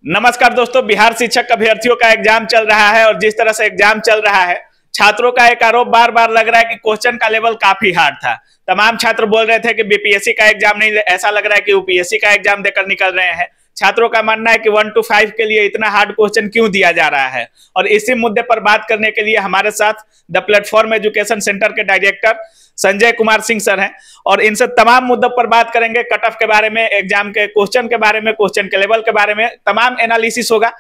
नमस्कार दोस्तों, बिहार शिक्षक अभ्यर्थियों का एग्जाम चल रहा है और जिस तरह से एग्जाम चल रहा है, छात्रों का एक आरोप बार बार लग रहा है कि क्वेश्चन का लेवल काफी हार्ड था। तमाम छात्र बोल रहे थे कि बीपीएससी का एग्जाम नहीं, ऐसा लग रहा है कि यूपीएससी का एग्जाम देकर निकल रहे हैं। छात्रों का मानना है कि 1 to 5 के लिए इतना हार्ड क्वेश्चन क्यों दिया जा रहा है। और इसी मुद्दे पर बात करने के लिए हमारे साथ द प्लेटफॉर्म एजुकेशन सेंटर के डायरेक्टर संजय कुमार सिंह सर हैं और इनसे तमाम मुद्दों पर बात करेंगे। कट ऑफ के बारे में, एग्जाम के क्वेश्चन के बारे में, क्वेश्चन के लेवल के बारे में तमाम एनालिसिस होगा।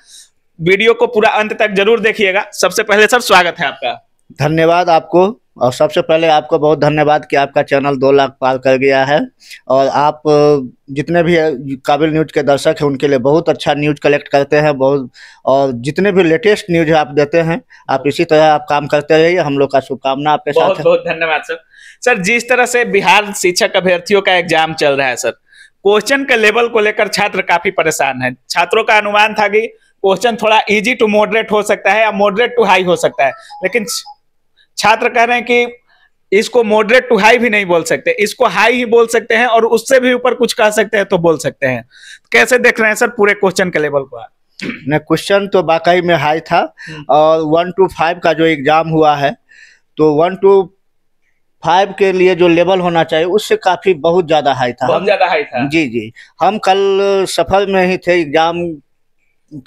वीडियो को पूरा अंत तक जरूर देखिएगा। सबसे पहले सर स्वागत है आपका। धन्यवाद आपको। और सबसे पहले आपको बहुत धन्यवाद कि आपका चैनल 2 लाख पार कर गया है और आप जितने भी काबिल न्यूज के दर्शक हैं उनके लिए बहुत अच्छा न्यूज कलेक्ट करते हैं बहुत, और जितने भी लेटेस्ट न्यूज आप देते हैं आप इसी तरह आप काम करते रहिए। हम लोग का शुभकामना आपके साथ है। बहुत बहुत धन्यवाद सर। सर, जिस तरह से बिहार शिक्षक अभ्यर्थियों का एग्जाम चल रहा है सर, क्वेश्चन के लेवल को लेकर छात्र काफी परेशान है। छात्रों का अनुमान था कि क्वेश्चन थोड़ा इजी टू मॉडरेट हो सकता है या मॉडरेट टू हाई हो सकता है, लेकिन छात्र कह रहे हैं कि इसको मॉडरेट टू हाई भी नहीं बोल सकते, इसको हाई ही बोल सकते हैं और उससे भी ऊपर कुछ कह सकते हैं तो बोल सकते हैं। कैसे देख रहे हैं सर पूरे क्वेश्चन के लेवल को? न, क्वेश्चन तो वाकई में हाई था और 1 to 5 का जो एग्जाम हुआ है तो 1 to 5 के लिए जो लेवल होना चाहिए उससे काफी बहुत ज्यादा हाई था। बहुत ज्यादा हाई था। जी, हम कल सफर में ही थे एग्जाम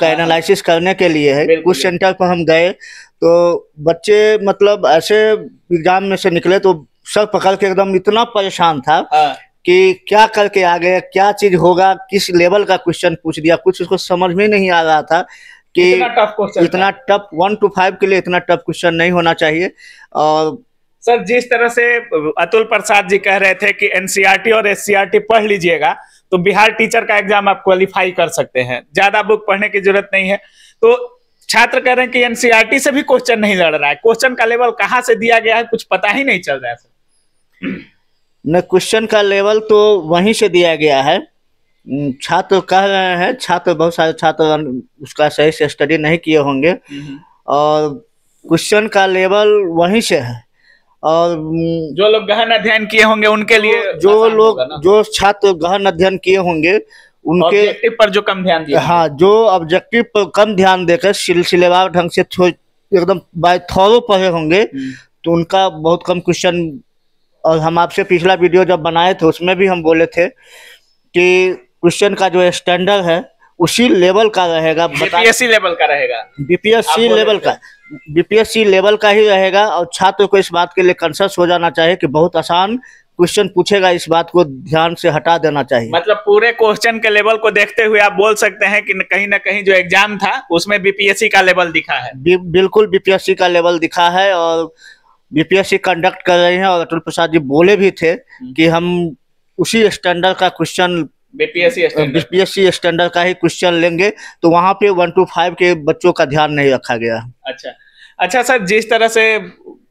का एनालिसिस करने के लिए है। कुछ सेंटर पर हम गए तो बच्चे मतलब ऐसे एग्जाम में से निकले तो सर पकड़ के एकदम इतना परेशान था कि क्या करके आ गए, क्या चीज होगा, किस लेवल का क्वेश्चन पूछ दिया, कुछ उसको समझ में नहीं आ रहा था कि इतना टफ 1 to 5 के लिए इतना टफ क्वेश्चन नहीं होना चाहिए। और सर, जिस तरह से अतुल प्रसाद जी कह रहे थे कि एनसीईआरटी और एससीईआरटी पढ़ लीजिएगा तो बिहार टीचर का एग्जाम आप क्वालिफाई कर सकते हैं, ज्यादा बुक पढ़ने की जरूरत नहीं है। तो छात्र कह रहे हैं कि एनसीईआरटी से भी क्वेश्चन नहीं लड़ रहा है। क्वेश्चन का लेवल कहाँ से दिया गया है कुछ पता ही नहीं चल रहा है सर। न, क्वेश्चन का लेवल तो वहीं से दिया गया है। छात्र कह रहे हैं, छात्र बहुत सारे छात्र उसका सही से स्टडी नहीं किए होंगे और क्वेश्चन का लेवल वहीं से है। और जो लोग गहन अध्ययन किए होंगे उनके लिए, जो छात्र गहन अध्ययन किए होंगे उनके ऑब्जेक्टिव पर जो कम ध्यान दिया, हाँ, जो ऑब्जेक्टिव पर कम ध्यान देकर सिलसिलेवार ढंग से एकदम बाय थॉरो पढ़े होंगे तो उनका बहुत कम क्वेश्चन। और हम आपसे पिछला वीडियो जब बनाए थे उसमें भी हम बोले थे कि क्वेश्चन का जो स्टैंडर्ड है उसी लेवल का रहेगा, बीपीएससी लेवल का रहेगा, बीपीएससी लेवल का ही रहेगा। और छात्र को इस बात के लिए कॉन्शियस हो जाना चाहिए कि बहुत आसान क्वेश्चन पूछेगा, इस बात को ध्यान से हटा देना चाहिए। मतलब पूरे क्वेश्चन के लेवल को देखते हुए आप बोल सकते हैं कि कहीं ना कहीं जो एग्जाम था उसमें बीपीएससी का लेवल दिखा है। बिल्कुल बीपीएससी का लेवल दिखा है और बीपीएससी कंडक्ट कर रही है। और अतुल प्रसाद जी बोले भी थे कि हम उसी स्टैंडर्ड का क्वेश्चन, बीपीएससी स्टैंडर्ड का ही क्वेश्चन लेंगे। तो वहां पे 1 to 5 के बच्चों का ध्यान नहीं रखा गया। अच्छा सर, जिस तरह से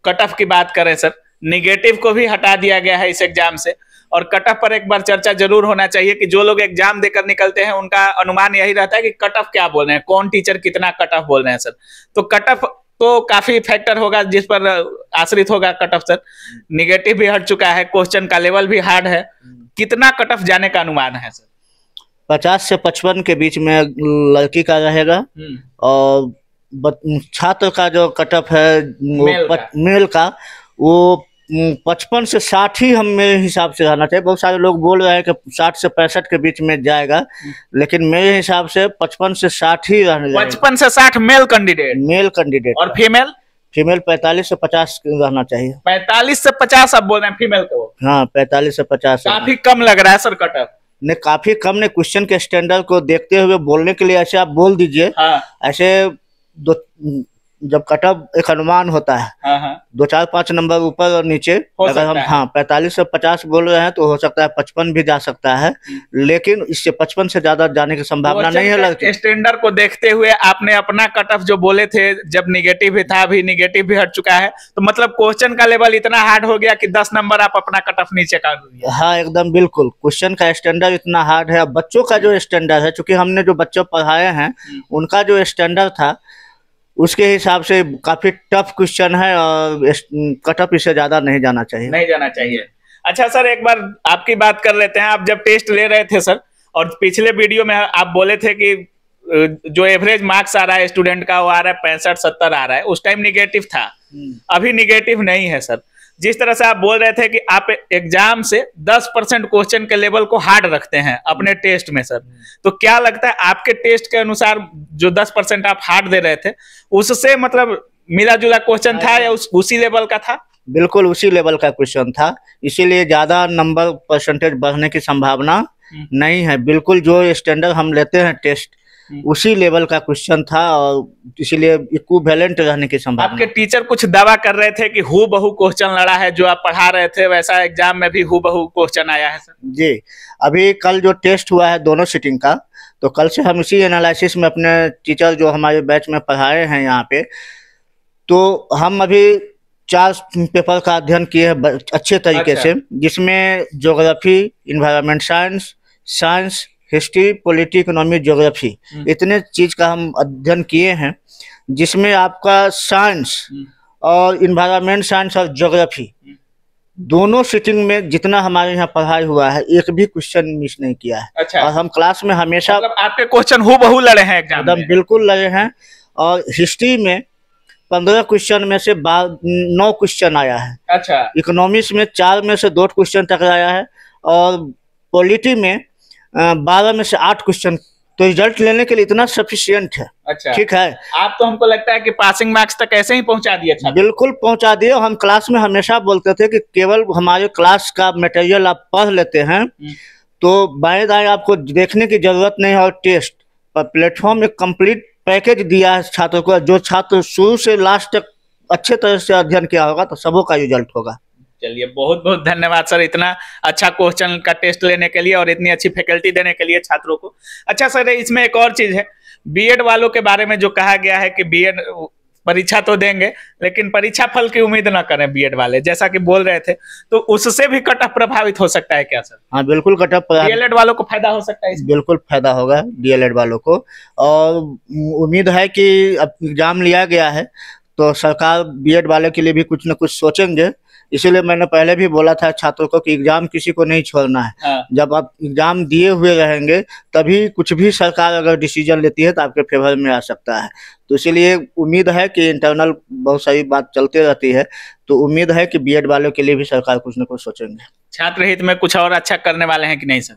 कट ऑफ की बात करें सर, निगेटिव को भी हटा दिया गया है इस एग्जाम से और कट ऑफ पर एक बार चर्चा जरूर होना चाहिए कि जो लोग एग्जाम देकर निकलते हैं उनका अनुमान यही रहता है कि कट ऑफ क्या बोल रहे हैं, कौन टीचर कितना कट ऑफ बोल रहे हैं सर। तो कट ऑफ तो काफी फैक्टर होगा जिस पर आश्रित होगा कट ऑफ सर। निगेटिव भी हट चुका है, क्वेश्चन का लेवल भी हार्ड है, कितना कट ऑफ जाने का अनुमान है सर? 50 से 55 के बीच में लड़की का रहेगा और छात्र का जो कट ऑफ है मेल का वो 55 से 60 ही हम मेरे हिसाब से रहना चाहिए। बहुत सारे लोग बोल रहे हैं कि 60 से 65 के बीच में जाएगा, लेकिन मेरे हिसाब से 55 से 60 ही रहने चाहिए। 55 से 60 मेल कैंडिडेट और फीमेल 45 से 50 रहना चाहिए। 45 से 50 आप बोल रहे हैं फीमेल को? हाँ, 45 से 50 काफी कम लग रहा है सर कट ऑफ। नहीं, काफी कम ने, क्वेश्चन के स्टैंडर्ड को देखते हुए बोलने के लिए ऐसे आप बोल दीजिए। ऐसे जब कट ऑफ एक अनुमान होता है 2-4-5 नंबर ऊपर और नीचे, अगर हम 45 से 50 बोल रहे हैं तो हो सकता है 55 भी जा सकता है, लेकिन इससे 55 से ज्यादा जाने की संभावना नहीं है लड़की। स्टैंडर्ड को देखते हुए आपने अपना कट ऑफ जो बोले थे, जब निगेटिव भी था अभी निगेटिव भी हट चुका है, तो मतलब क्वेश्चन का लेवल इतना हार्ड हो गया कि 10 नंबर आप अपना कट ऑफ नीचे कर दिए। हाँ, एकदम बिल्कुल। क्वेश्चन का स्टैंडर्ड इतना हार्ड है। बच्चों का जो स्टैंडर्ड है, चूंकि हमने जो बच्चों पढ़ाए हैं उनका जो स्टैंडर्ड था उसके हिसाब से काफी टफ क्वेश्चन है और कट ऑफ इससे ज्यादा नहीं जाना चाहिए। अच्छा सर, एक बार आपकी बात कर लेते हैं। आप जब टेस्ट ले रहे थे सर और पिछले वीडियो में आप बोले थे कि जो एवरेज मार्क्स आ रहा है स्टूडेंट का वो आ रहा है 65-70 आ रहा है, उस टाइम निगेटिव था, अभी निगेटिव नहीं है सर। जिस तरह से आप बोल रहे थे कि आप एग्जाम से 10% क्वेश्चन के लेवल को हार्ड रखते हैं अपने टेस्ट में सर, तो क्या लगता है आपके टेस्ट के अनुसार जो 10% आप हार्ड दे रहे थे उससे मतलब मिला जुला क्वेश्चन था या उसी लेवल का था? बिल्कुल उसी लेवल का क्वेश्चन था, इसीलिए ज्यादा नंबर परसेंटेज बढ़ने की संभावना नहीं है। बिल्कुल जो स्टैंडर्ड हम लेते हैं टेस्ट उसी लेवल का क्वेश्चन था और इसीलिए इक्विवेलेंट रहने की संभावना। आपके टीचर कुछ दावा कर रहे थे कि हूबहू क्वेश्चन लड़ा है, जो आप पढ़ा रहे थे वैसा एग्जाम में भी हूबहू क्वेश्चन आया है सर? जी, अभी कल जो टेस्ट हुआ है दोनों सिटिंग का, तो कल से हम इसी एनालिसिस में अपने टीचर जो हमारे बैच में पढ़ाए हैं यहाँ पे, तो हम अभी 4 पेपर का अध्ययन किए हैं अच्छे तरीके से, जिसमें geography, environment science, history, polity, economy, geography, इतने चीज का हम अध्ययन किए हैं, जिसमें आपका साइंस और इन्वायरमेंट साइंस और ज्योग्राफी दोनों सिटिंग में जितना हमारे यहाँ पढ़ाई हुआ है एक भी क्वेश्चन मिस नहीं किया है। अच्छा। और हम क्लास में हमेशा मतलब आपके क्वेश्चन हूबहू लड़े हैं एग्जाम में? बिल्कुल लड़े हैं। और हिस्ट्री में 15 क्वेश्चन में से 9 क्वेश्चन आया है। अच्छा। इकोनॉमिक्स में 4 में से 2 क्वेश्चन टकराया है और पॉलिटी में 12 में से 8 क्वेश्चन, तो रिजल्ट लेने के लिए इतना सफिशिएंट है। अच्छा। ठीक है। आप तो हमको लगता है कि पासिंग मार्क्स तक ऐसे ही पहुंचा दिए छात्र? बिल्कुल पहुंचा दिए। हम क्लास में हमेशा बोलते थे कि केवल हमारे क्लास का मटेरियल आप पढ़ लेते हैं तो बाएं दाएं आपको देखने की जरूरत नहीं है। और टेस्ट पर प्लेटफॉर्म एक कंप्लीट पैकेज दिया है छात्रों को, जो छात्र शुरू से लास्ट तक अच्छे तरह से अध्ययन किया होगा तो सबों का रिजल्ट होगा। चलिए, बहुत बहुत धन्यवाद सर इतना अच्छा क्वेश्चन का टेस्ट लेने के लिए और इतनी अच्छी फैकल्टी देने के लिए छात्रों को। अच्छा सर, इसमें एक और चीज है, बीएड वालों के बारे में जो कहा गया है कि बीएड परीक्षा तो देंगे लेकिन परीक्षा फल की उम्मीद ना करें बीएड वाले, जैसा कि बोल रहे थे, तो उससे भी कट ऑफ प्रभावित हो सकता है क्या सर? हाँ बिल्कुल कट ऑफ। डीएलएड वालों को फायदा हो सकता है इसमें? बिल्कुल फायदा होगा डीएलएड वालों को। और उम्मीद है कि अब एग्जाम लिया गया है तो सरकार बीएड वाले के लिए भी कुछ न कुछ सोचेंगे। इसीलिए मैंने पहले भी बोला था छात्रों को कि एग्जाम किसी को नहीं छोड़ना है। हाँ। जब आप एग्जाम दिए हुए रहेंगे तभी कुछ भी सरकार अगर डिसीजन लेती है तो आपके फेवर में आ सकता है। तो इसीलिए उम्मीद है कि इंटरनल बहुत सारी बात चलती रहती है, तो उम्मीद है कि बीएड वालों के लिए भी सरकार कुछ न कुछ सोचेंगे। छात्र हित में कुछ और अच्छा करने वाले हैं कि नहीं सर?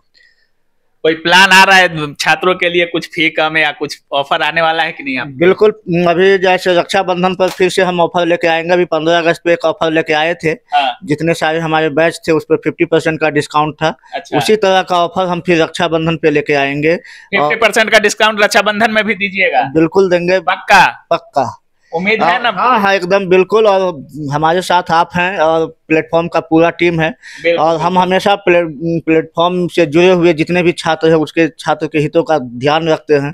कोई प्लान आ रहा है छात्रों के लिए, कुछ फी कम या कुछ ऑफर आने वाला है कि नहीं? आप बिल्कुल, अभी जैसे रक्षाबंधन पर फिर से हम ऑफर लेके आएंगे। अभी 15 अगस्त पे एक ऑफर लेके आए थे। हाँ। जितने सारे हमारे बैच थे उस पर 50% का डिस्काउंट था। अच्छा। उसी तरह का ऑफर हम फिर रक्षाबंधन पे लेके आएंगे। 50% का डिस्काउंट रक्षाबंधन में भी दीजिएगा? बिल्कुल देंगे। पक्का? पक्का। उम्मीद है ना? हाँ एकदम बिल्कुल। और हमारे साथ आप हैं और प्लेटफॉर्म का पूरा टीम है और हम हमेशा प्लेटफॉर्म से जुड़े हुए जितने भी छात्र हैं उसके छात्र के हितों का ध्यान रखते हैं।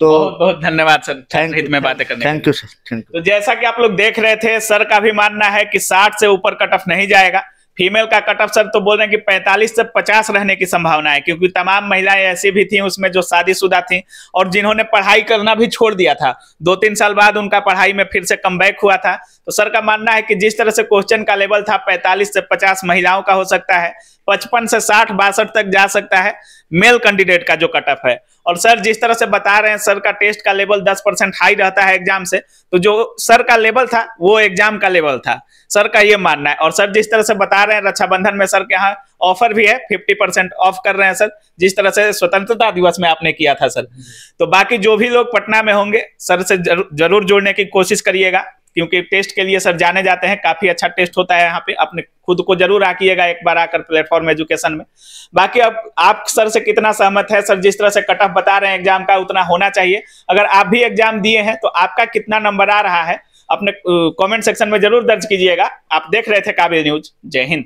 तो बहुत बहुत धन्यवाद सर हित में बातें करने। Thank you sir. Thank you. तो जैसा कि आप लोग देख रहे थे, सर का भी मानना है कि 60 से ऊपर कट ऑफ नहीं जाएगा। फीमेल का कट ऑफ सर तो बोल रहे हैं कि 45 से 50 रहने की संभावना है, क्योंकि तमाम महिलाएं ऐसी भी थी उसमें जो शादीशुदा थी और जिन्होंने पढ़ाई करना भी छोड़ दिया था। 2-3 साल बाद उनका पढ़ाई में फिर से कमबैक हुआ था। तो सर का मानना है कि जिस तरह से क्वेश्चन का लेवल था 45 से 50 महिलाओं का हो सकता है, 55 से 60-62 तक जा सकता है मेल कैंडिडेट का जो कट ऑफ है। और सर जिस तरह से बता रहे हैं सर का टेस्ट का लेवल 10% हाई रहता है एग्जाम से, तो जो सर का लेवल था वो एग्जाम का लेवल था, सर का ये मानना है। और सर जिस तरह से बता रहे हैं रक्षाबंधन में सर के यहाँ ऑफर भी है, 50% ऑफ कर रहे हैं सर, जिस तरह से स्वतंत्रता दिवस में आपने किया था सर। तो बाकी जो भी लोग पटना में होंगे सर से जरूर जुड़ने की कोशिश करिएगा, क्योंकि टेस्ट के लिए सर जाने जाते हैं, काफी अच्छा टेस्ट होता है यहाँ पे। अपने खुद को जरूर आकिएगा एक बार आकर प्लेटफॉर्म एजुकेशन में। बाकी अब आप सर से कितना सहमत है? सर जिस तरह से कट ऑफ बता रहे हैं एग्जाम का उतना होना चाहिए। अगर आप भी एग्जाम दिए हैं तो आपका कितना नंबर आ रहा है अपने कमेंट सेक्शन में जरूर दर्ज कीजिएगा। आप देख रहे थे काबिल न्यूज। जय हिंद।